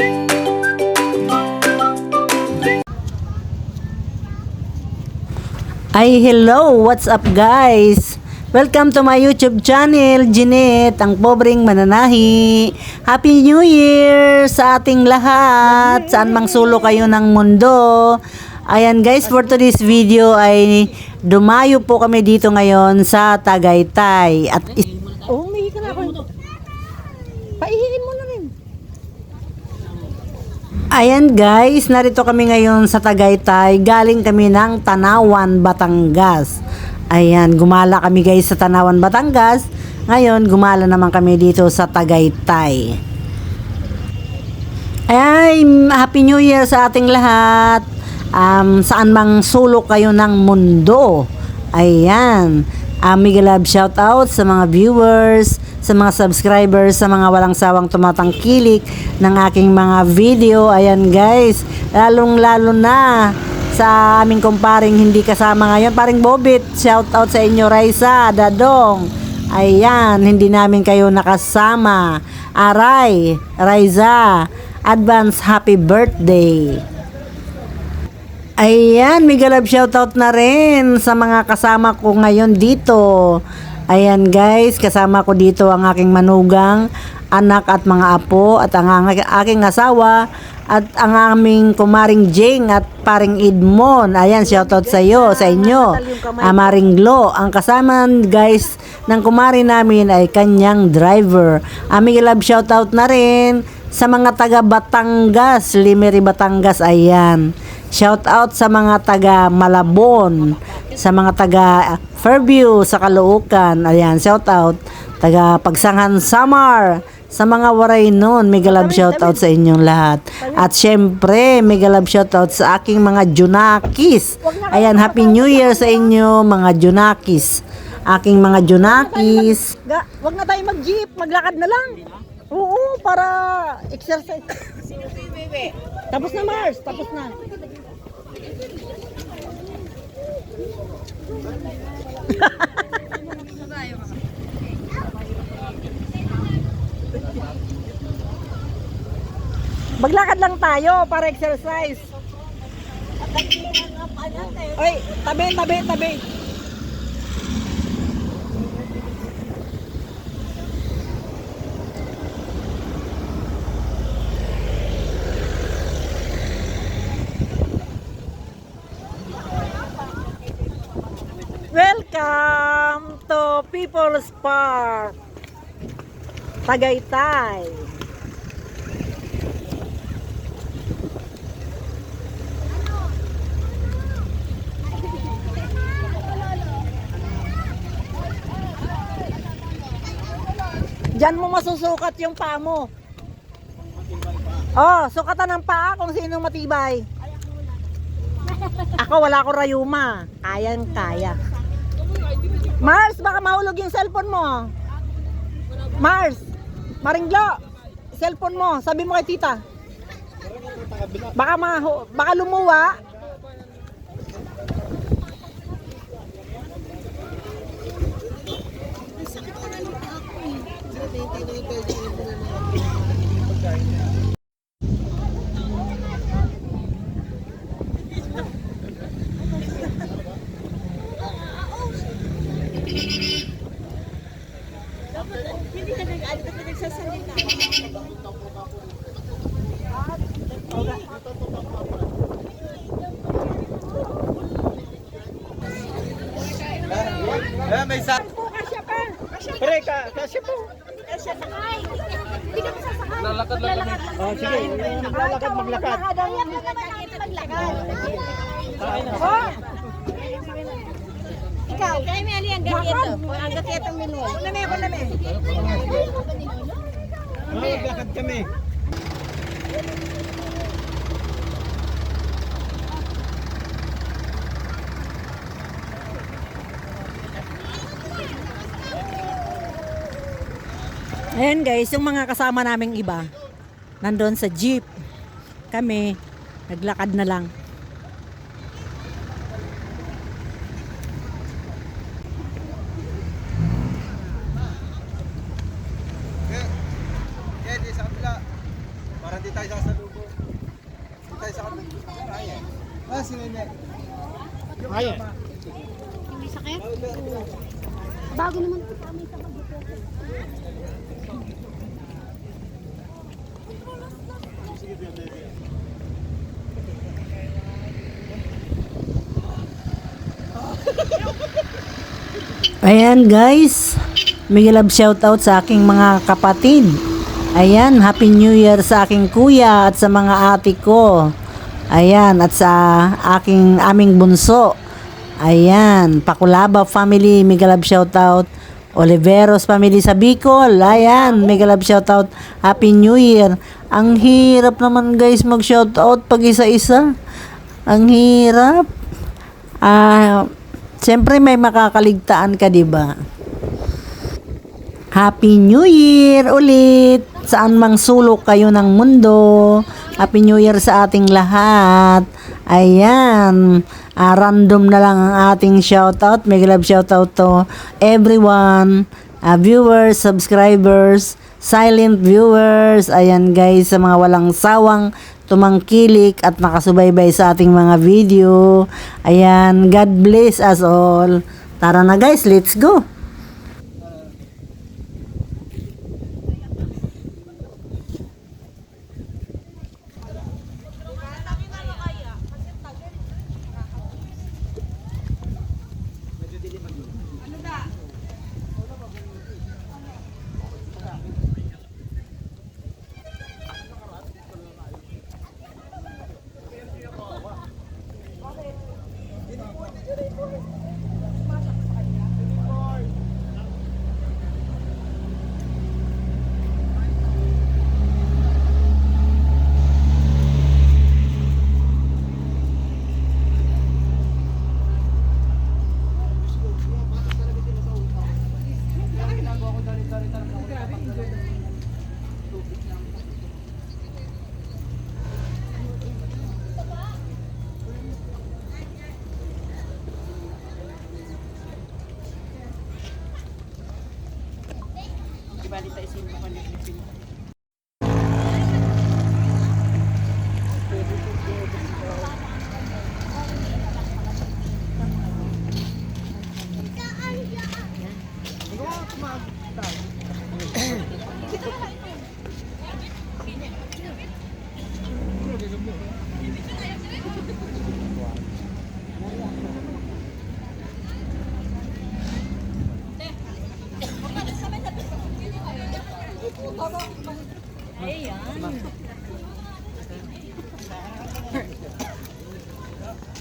Ay, hello! What's up, guys? Welcome to my YouTube channel, Jeanette, ang pobreng mananahi. Happy New Year sa ating lahat, saan mang sulok kayo ng mundo. Ayan guys, for today's video ay dumayo po kami dito ngayon sa Tagaytay. At umihi ka na ako. Paihiin mo na rin. ayan guys, narito kami ngayon sa Tagaytay. Galing kami ng Tanawan, Batangas. Ayan, gumala kami guys sa Tanawan, Batangas. Ngayon, gumala naman kami dito sa Tagaytay. Ay, Happy New Year sa ating lahat. Saan mang sulok kayo ng mundo. Ayan. Mega love shout out sa mga viewers, sa mga subscribers, sa mga walang sawang tumatangkilik ng aking mga video. Ayan guys, lalong lalo na sa aming kumparing hindi kasama ngayon, paring Bobit, shout out sa inyo, Raisa, Dadong. Ayan, hindi namin kayo nakasama. Aray, Raisa, advance happy birthday. Ayan, mega love shoutout na rin sa mga kasama ko ngayon dito. Ayan guys, kasama ko dito ang aking manugang, anak at mga apo, at ang aking asawa, at ang aming kumaring Jing at paring Edmond. Ayan, shoutout sa iyo, sa inyo. Maring Glo. Ang kasama guys ng kumari namin ay kanyang driver. Mega love shoutout na rin sa mga taga Batangas, Limeri, Batangas. Ayan. Shout out sa mga taga Malabon, sa mga taga Fairview, sa Caloocan. Ayan, shout out. Taga Pagsangan, Samar, sa mga waray nun. Mega love shout out sa inyong lahat. At syempre, mega love shout out sa aking mga Junakis. Ayan, Happy New Year sa inyo, mga Junakis. Aking mga Junakis. Wag na tayo mag-jeep, maglakad na lang. Oo, para exercise. Tapos na Mars, tapos na. Maglakad lang tayo para exercise. Oy, tabi. Welcome to People's Park, Tagaytay. Diyan mo masusukat yung paa mo. Oh, sukatan ng paa kung sino matibay. Ako wala ko rayuma. Kaya. Mars, baka mahulog yung cellphone mo. Mars, Maringlo, cellphone mo. Sabi mo kay tita. Baka lumuwa. May sa. Kasya pa. Pre, kasya po. Kasya pa. Hindi ka masasakay. Lalakad lang kami. Oh, sige. Maglalakad, maglakad. Oh. Ikaw, kaya may aliyang gatito. Ang gatitong minulo. Kunami. Maglakad kami. Ayan guys, yung mga kasama naming iba nandoon sa jeep. Kami naglakad na lang. Di sa kabila. Para Hindi tayo sasalubong. Hindi tayo sa kanila. Kaya. Si Nene. Kaya. May sakit? Bago naman po. Ayan guys, may love shoutout sa aking mga kapatid. Ayan, Happy New Year sa aking kuya at sa mga ate ko. Ayan, at sa aming bunso. Ayan, Pakulaba family, mega love shoutout. Oliveros family sa Bicol. Ayan, mega love shoutout. Happy New Year. Ang hirap naman guys mag shoutout pag isa-isa. Ang hirap. Siyempre may makakaligtaan ka, 'di ba? Happy New Year ulit. Saan mang sulok kayo ng mundo. Happy New Year sa ating lahat. Ayan. Random na lang ang ating shoutout. Mega love shoutout to everyone. Viewers, subscribers, silent viewers. Ayan guys, sa mga walang sawang tumangkilik at nakasubaybay sa ating mga video. Ayan, God bless us all. Tara na guys, let's go.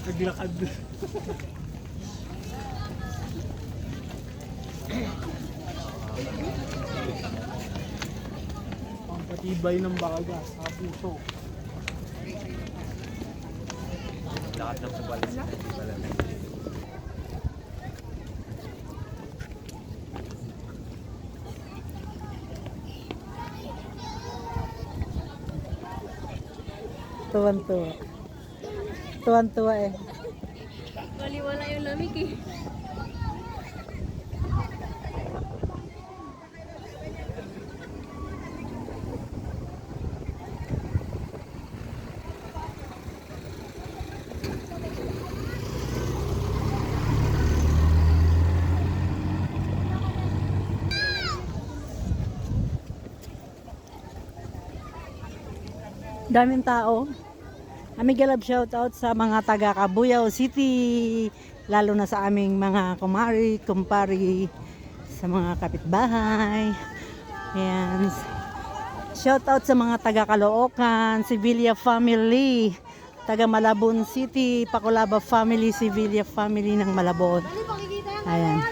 Naglakad. Ang patibay ng baga sa puso. Lahat ng sabalas na hindi pala na. Tuwan-tuwa. Tuwan-tuwa eh. Wala yung lamig eh. Daming tao. Mega love shoutout sa mga taga Cabuyao City, lalo na sa aming mga kumari, kumpari, sa mga kapitbahay. Ayan. Shoutout sa mga taga Caloocan, Sevilla family, taga Malabon City, Pakulaba family, Sevilla family ng Malabon. Ayan.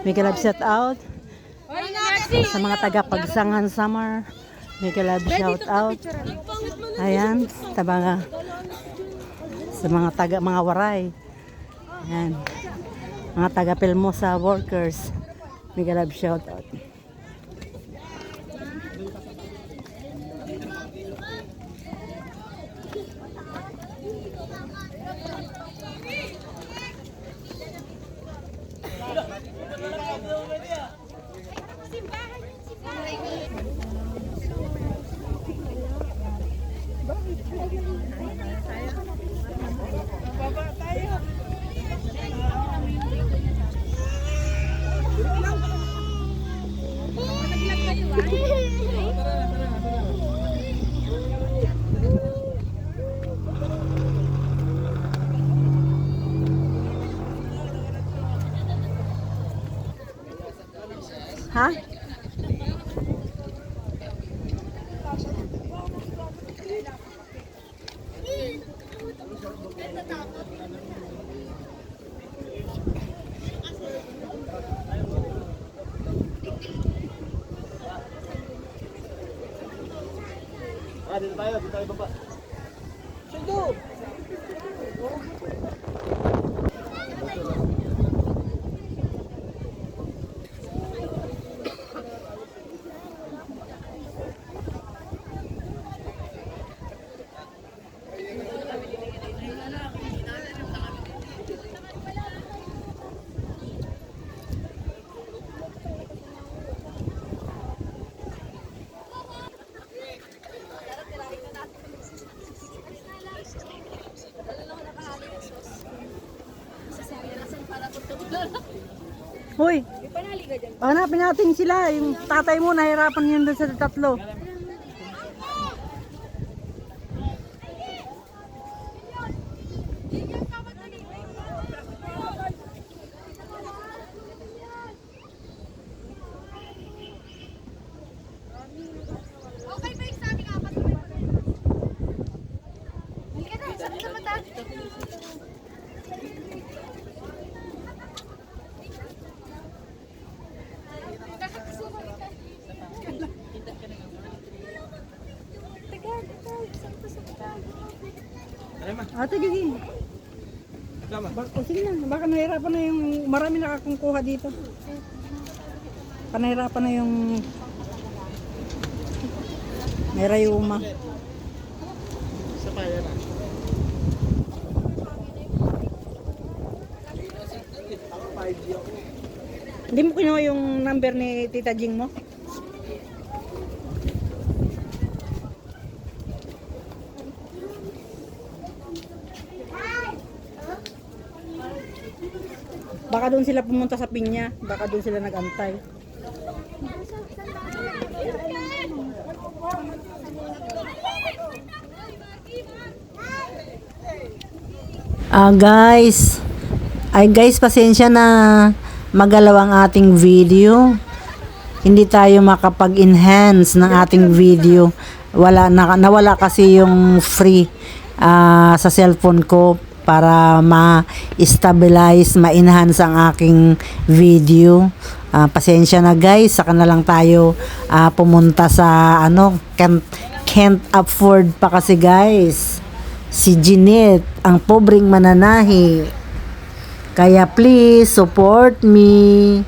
Mega love shoutout sa mga taga Pagsangan Samar. Mega love shoutout. Ayan, sa mga taga mga waray. Ayan. Mga taga Pelmosa workers. Mega love shoutout. Ha? Dito tayo baba. Hoy, hanapin natin sila. Yung tatay mo, nahirapan yun doon sa tatlo. Okay ba yung sa aming apat? Halika na, sakit sa mata. Ate, gigi. O sige na, baka nahirapan na yung marami nakakungkuha dito. Panahirapan na yung may rayuma. Sa kaya na. Hindi mo kinuha yung number ni Tita Jing mo? Baka doon sila pumunta sa pinya, baka doon sila nag-antay. Guys, pasensya na magalaw ang ating video. Hindi tayo makapag-enhance ng ating video. Nawala kasi yung free sa cellphone ko para ma-stabilize, ma-enhance ang aking video. Pasensya na guys, saka na lang tayo pumunta sa can't afford pa kasi guys. Si Jeanette, ang pobreng mananahi. Kaya please support me.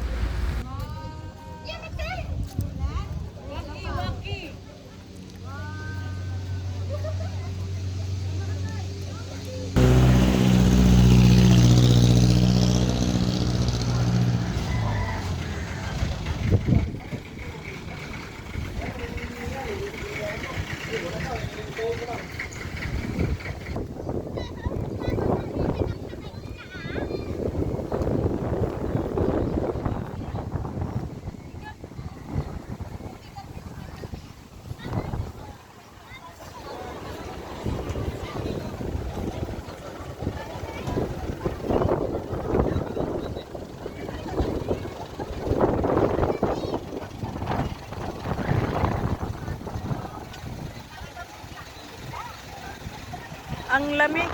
Ang lamig.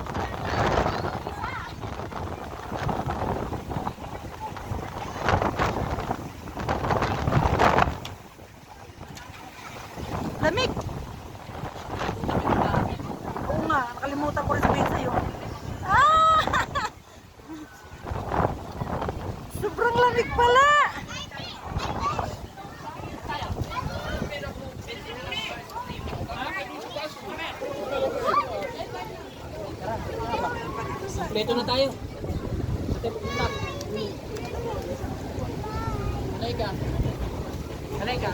Lamig. Oo nga, nakalimutan ko rin sabihin sa'yo. Ah! Sobrang lamig pala. Kompleto na tayo. Halika. Halika.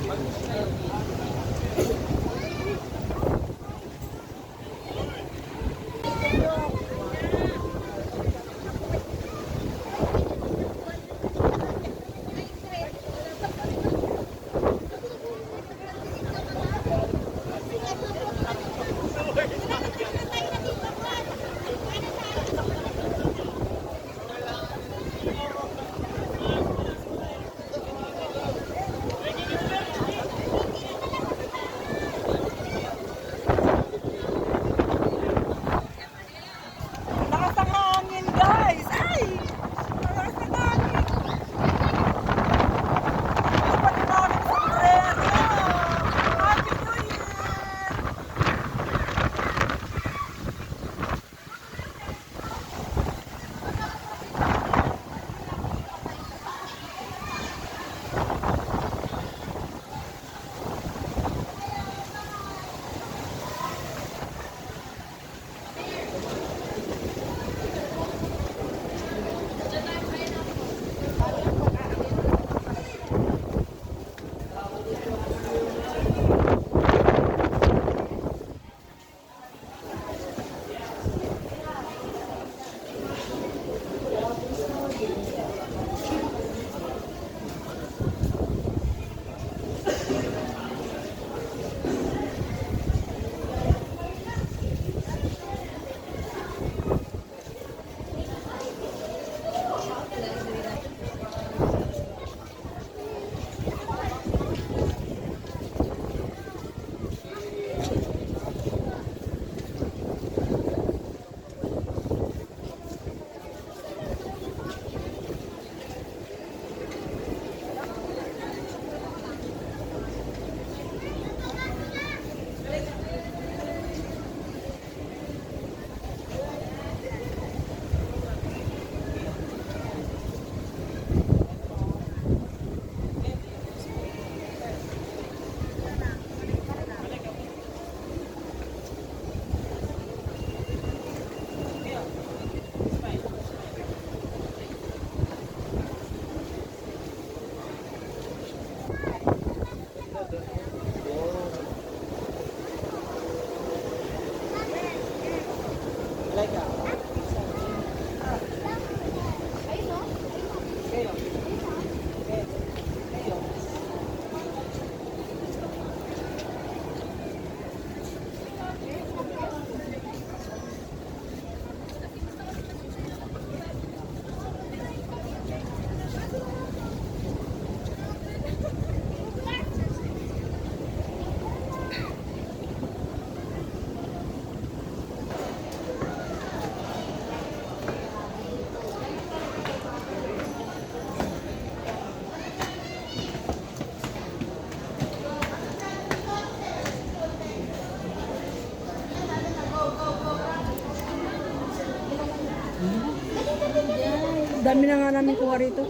Dami na nga namin kuha rito.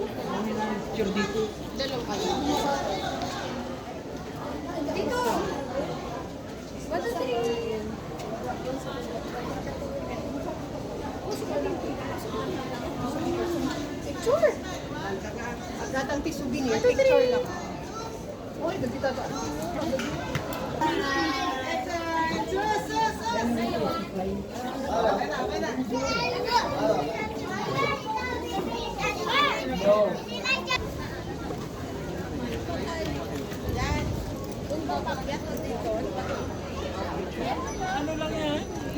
Sure dito. Picture. Datang ti souvenir, picture lang. Oy, dagita ba?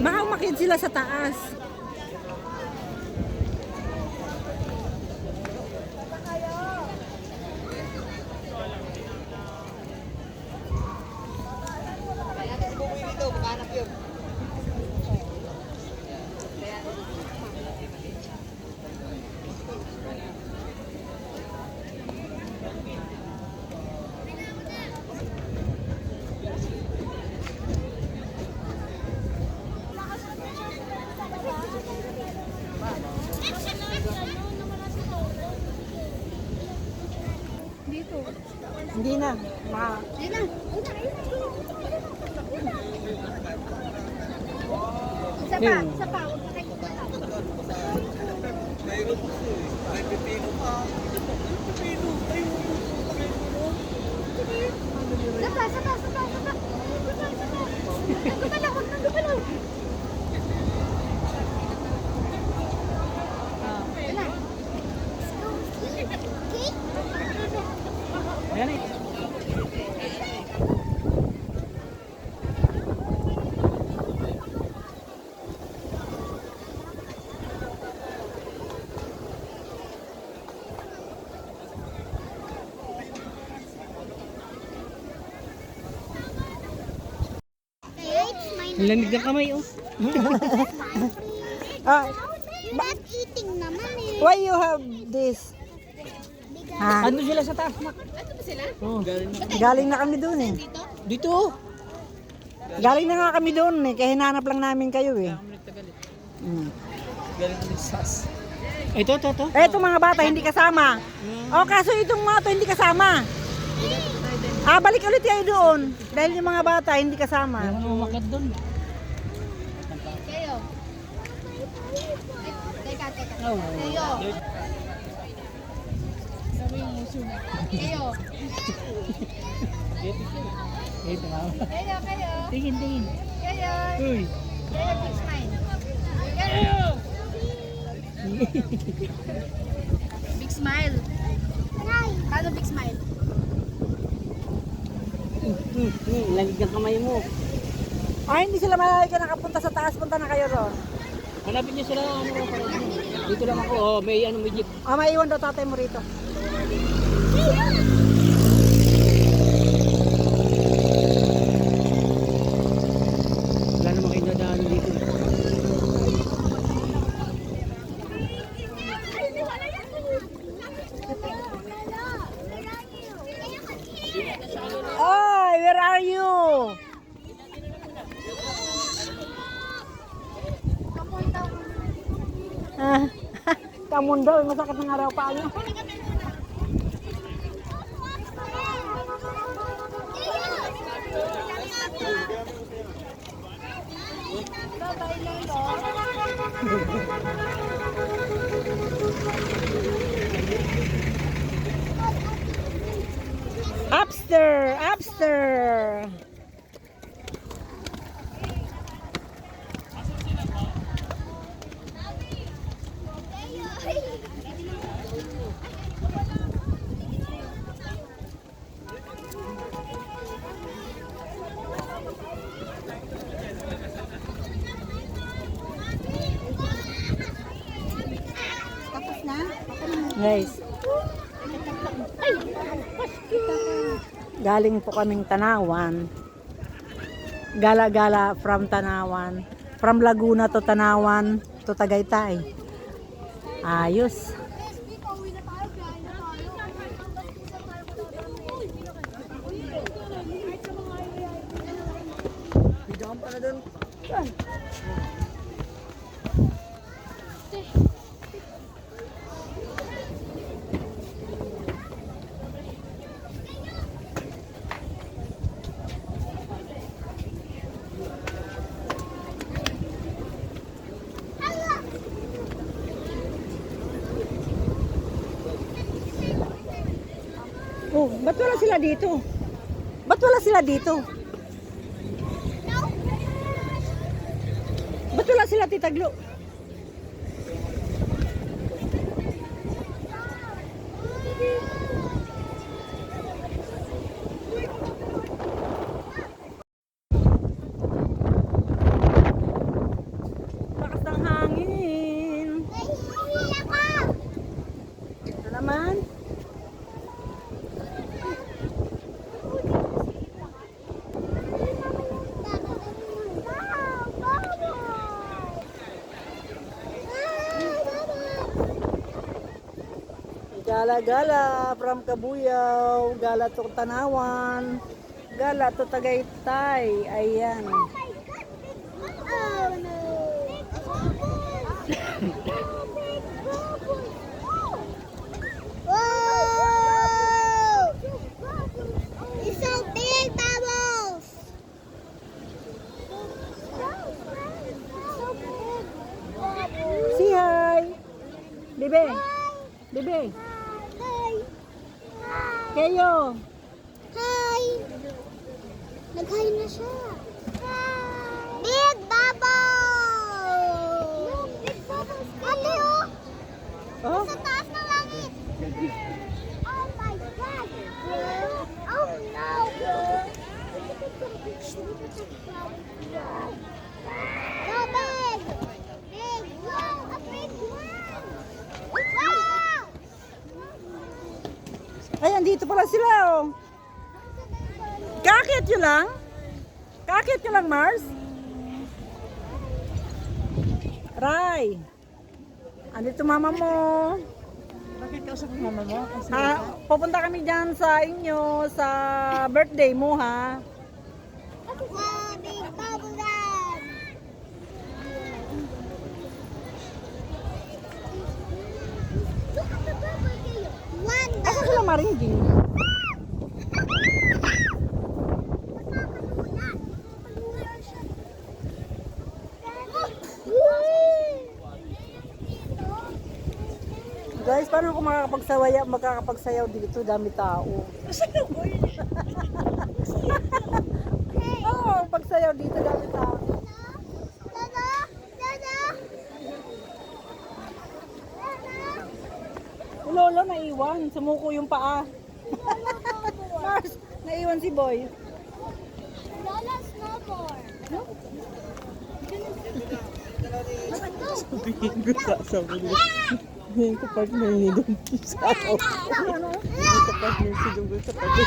Baka umakit sila sa taas. Dito, maghanap yun. Dito. Hindi na. Ayun na. Isa pa, isa pa. Huwag na kayo kumataw. Mayroon po eh. May pipino pa. Pipino. Ayun. Isa pa, isa pa, isa pa, isa pa. Isa pa, isa pa. Nagkumalaw, huwag nang gumalaw. Ayun na. Okay? Ayan eh. Lamig ng kamay oh. Ah, You're not eating naman eh. why you have this? Ha? Ano sila sa taas, Mak? Galing na kami doon eh. Dito. Galing na nga kami doon eh. Kaya hinanap lang namin kayo eh. Galing ang sas. Ito. Eto mga bata, hindi kasama. O kaso itong mga to hindi kasama. Balik ulit kayo doon. Dahil yung mga bata, hindi kasama. Ano umakyat doon? Kayo. Teka. Oh. Kayo. Kayo. Ito nga. Kayo. Tingin. Kayo. Uy. Kayo, big smile. Kayo. Big smile. Paano big smile? Lamig ng kamay mo. Hindi sila malalagay nakapunta sa taas. Punta na kayo ron. Hanapin niyo sila dito lang ako. Oh, may may jeep. Maiwan daw tatay mo rito. Wala naman kayo dadaan dito. Oy, where are you? Kamon daw, masakit ng araw pa niyo. Upster. Tapos na? Guys. Galing po kaming Tanawan. Gala-gala from Tanawan. From Laguna to Tanawan to Tagaytay. Ayos. Bidang pala doon. Ba't wala sila dito? Ba't wala sila dito? Ba't wala sila, Tita Glo? Lakas ng hangin. Ito naman. Gala-gala from Kabuyaw, gala to Tanawan, gala to Tagaytay. Ayan. Oh no! Whoa! It's so big, bubbles! So big. Say hi. Bebe. Bebe. Hi. Kayo. Hi. Nag-hi na siya. Hi. Big bubble! Look, big bubbles. Ate, oh! Oh, Sa taas ng langit. Oh my God! Oh no! So big! Big! Wow! A big one! Wow! ayan dito pala sila oh. Kakit nyo lang? Kakit nyo lang, Mars? Ray. Andito mama mo. Bakit kausap mo mama mo? Kasi Pupunta kami dyan sa inyo sa birthday mo ha. Wow! Big bubble land! Look at the bubble here! One Asa bubble! sila maringging? Guys, paano ako makakapagsayaw dito? Dami tao. Oo, pagsayaw dito, dami tao. Dada! Dada! Lolo, naiwan. Sumuko yung paa. Mars, naiwan si Boy. Lola snowboard! Ngayon ko partner ni Donkey sa ako. Ngayon ko partner si Donkey sa pati.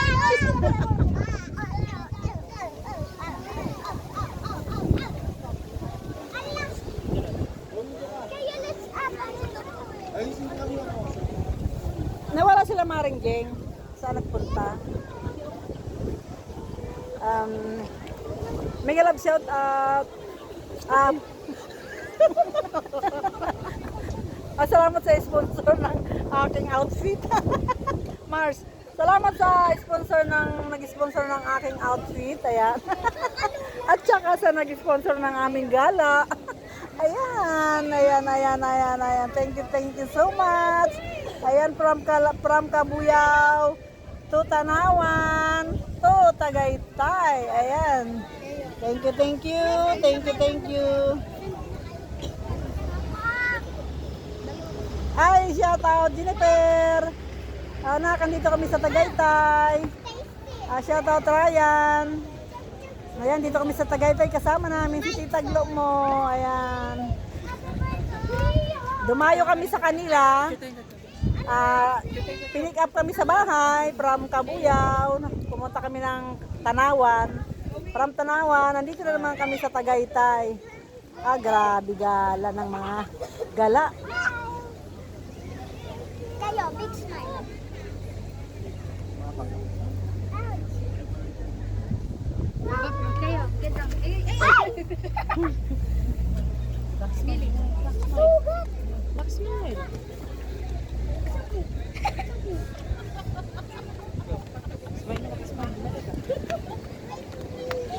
Nawala sila maringging. Saan nagpunta? Mega love shout out. Salamat sa sponsor ng aking outfit. Mars, salamat sa sponsor nag-sponsor ng aking outfit. Ayan. At saka sa nag-sponsor ng aming gala. Ayan. Thank you so much. Ayan, from Kabuyaw to Tanawan to Tagaytay. Ayan. Thank you. Hi, shout out Jennifer. Nakandito kami sa Tagaytay. Shout out Ryan. Ayan, dito kami sa Tagaytay. Kasama namin si Tita Glo mo. Ayan. Dumayo kami sa kanila. Pinick up kami sa bahay from Kabuyaw. Pumunta kami ng Tanawan. From Tanawan, nandito na naman kami sa Tagaytay. Grabe gala ng mga gala. Kayo, big smile. Kayo, get down.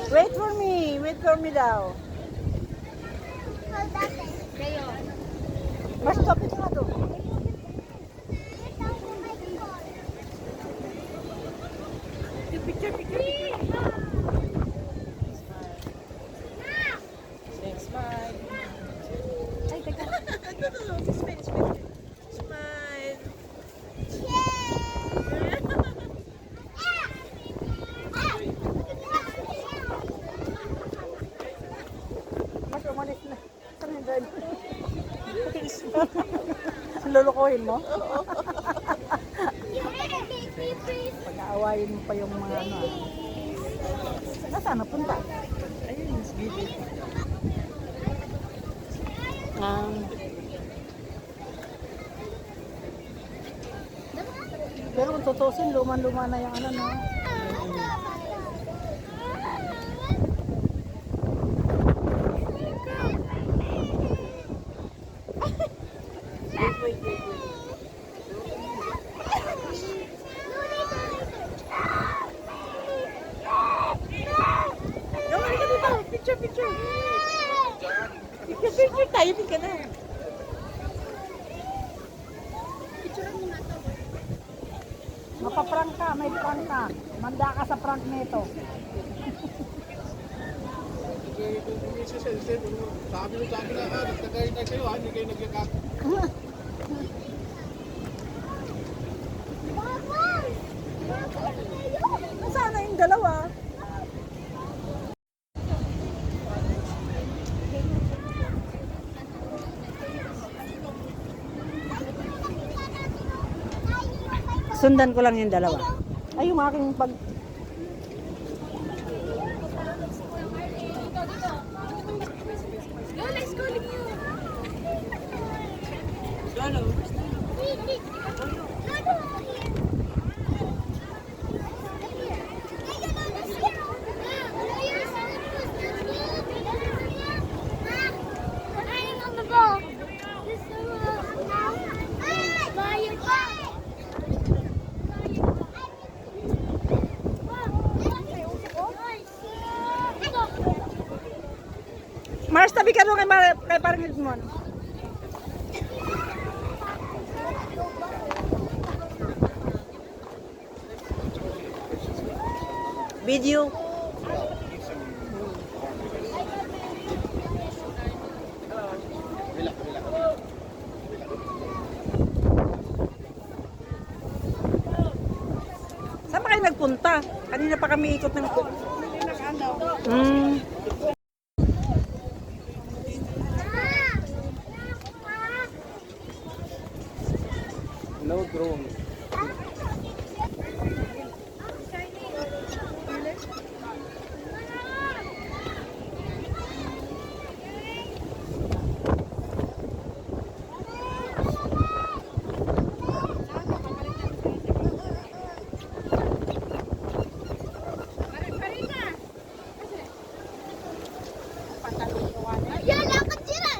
Wait for me daw. Kayo. Mas kapit nga doon. Lulukuhin mo? Pag-aawayin mo pa yung mga ano. Nasaan napunta? Ayun, mas gilid. Pero kung tutusin, luma-luma na yung ano, no? Picture tayo, hindi ka na. Mapaprank ka, may prank ka. Manda ka sa prank nito. Sabi na, nagtagay na kayo, hindi kayo nagyakap. Nasaan na yung dalawa? Sundan ko lang yung dalawa. Ay, yung aking pag... Lying on the ball. Lying Mars, tabi ka doon kay parang Edmond. Video. Saan ba kayo nagpunta? Kanina pa kami ikot ng... No drone. Ya, lakad sila.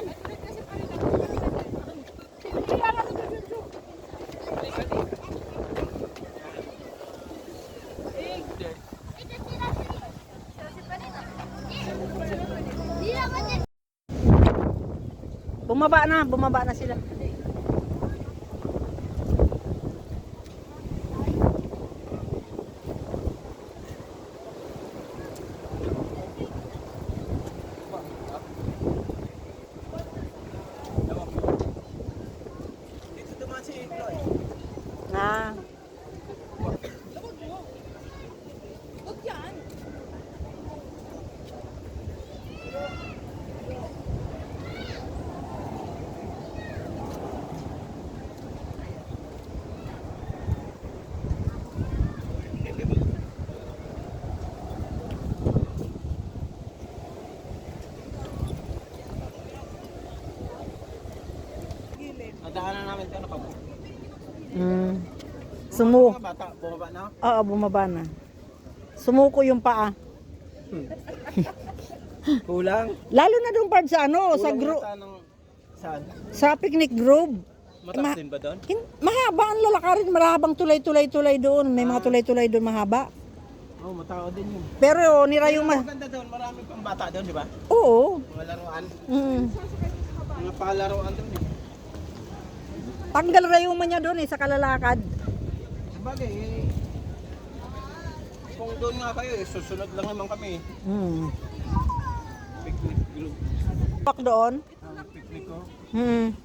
Bumaba na sila. Dito dumaan si Igloy. Na. Nadaanan namin ito, nakabu. Sumu. Mga bata, bumaba na. Oo, bumaba na. Sumuko yung paa. Kulang. Lalo na doon part sa ano, sa Kulang yata ng... Saan? sa picnic grove. Mataas din ba doon? Mahaba ang lalakarin, mahabang tulay-tulay doon. May mga tulay-tulay doon mahaba. Oo, matao din yun. Pero nira yung Maganda doon, marami pang bata doon, di ba? Oo. Mga laruan. Mm. Mga palaruan doon eh. Tanggal rayuma niya doon sa kalalakad. Sabagay eh. Kung doon nga kayo eh, susunod lang naman kami. Picnic group. Pak doon. Picnic ko.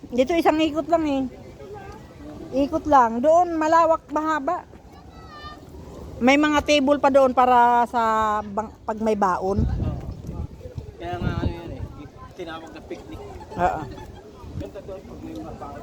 Dito isang ikot lang eh. Ikot lang. Doon malawak, mahaba. May mga table pa doon para sa pag may baon. Kaya nga ano yun eh, tinawag na picnic. Oo. Ganda doon pag may mapakot.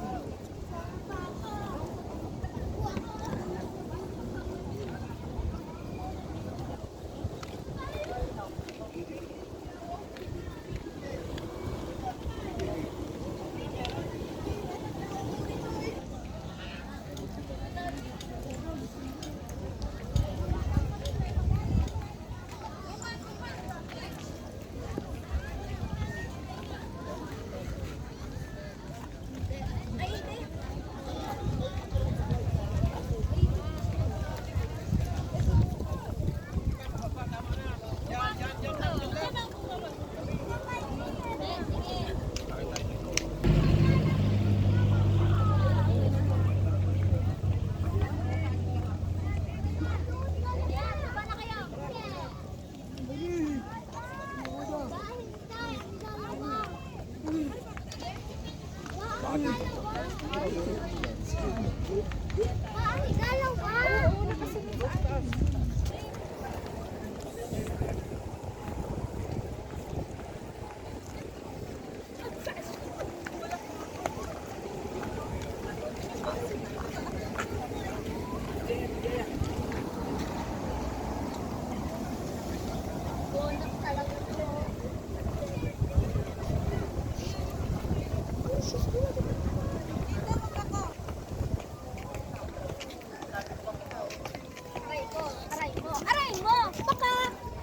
Aray mo! Baka!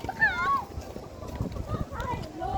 Baka! Aray mo!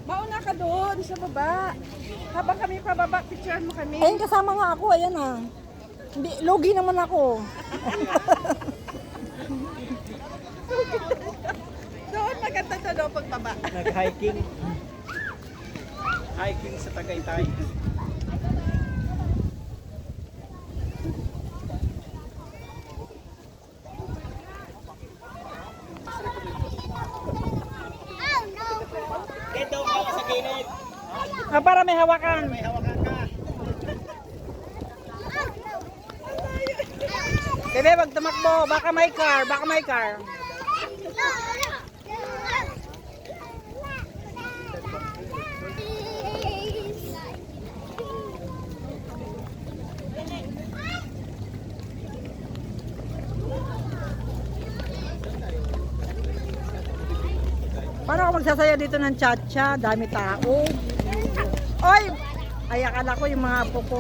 Mauna ka doon sa baba. Habang kami pababa, picturean mo kami. Ayun, kasama nga ako. Ayan ah. Hindi, lugi naman ako. Doon maganda to daw pagbaba. Nag-hiking. Hiking sa Tagaytay. Oh no! Dito ka sa gilid. Ah, para may hawakan. May hawakan ka. Bebe, wag tumakbo. Baka may car. Baka may car. Paano ako magsasaya dito ng cha-cha? Dami tao. Oy! Ay, akala ko yung mga apo ko.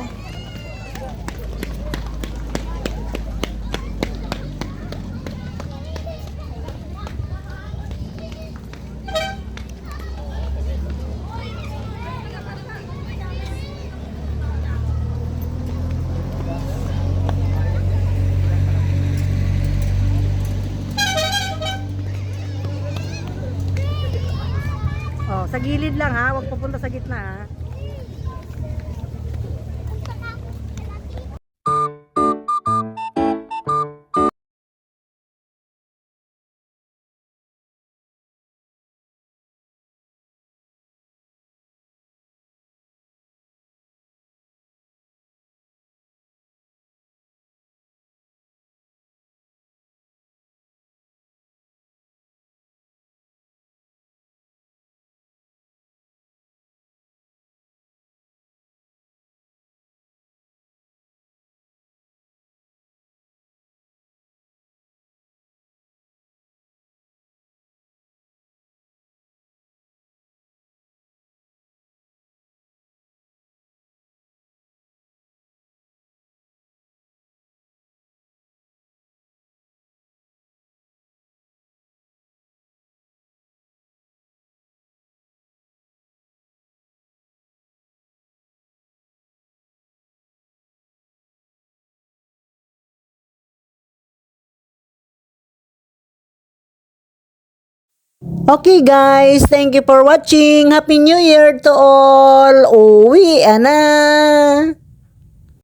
Oh, sa gilid lang ha, huwag pupunta sa gitna ha. Okay guys, thank you for watching. Happy New Year to all. Uwi na.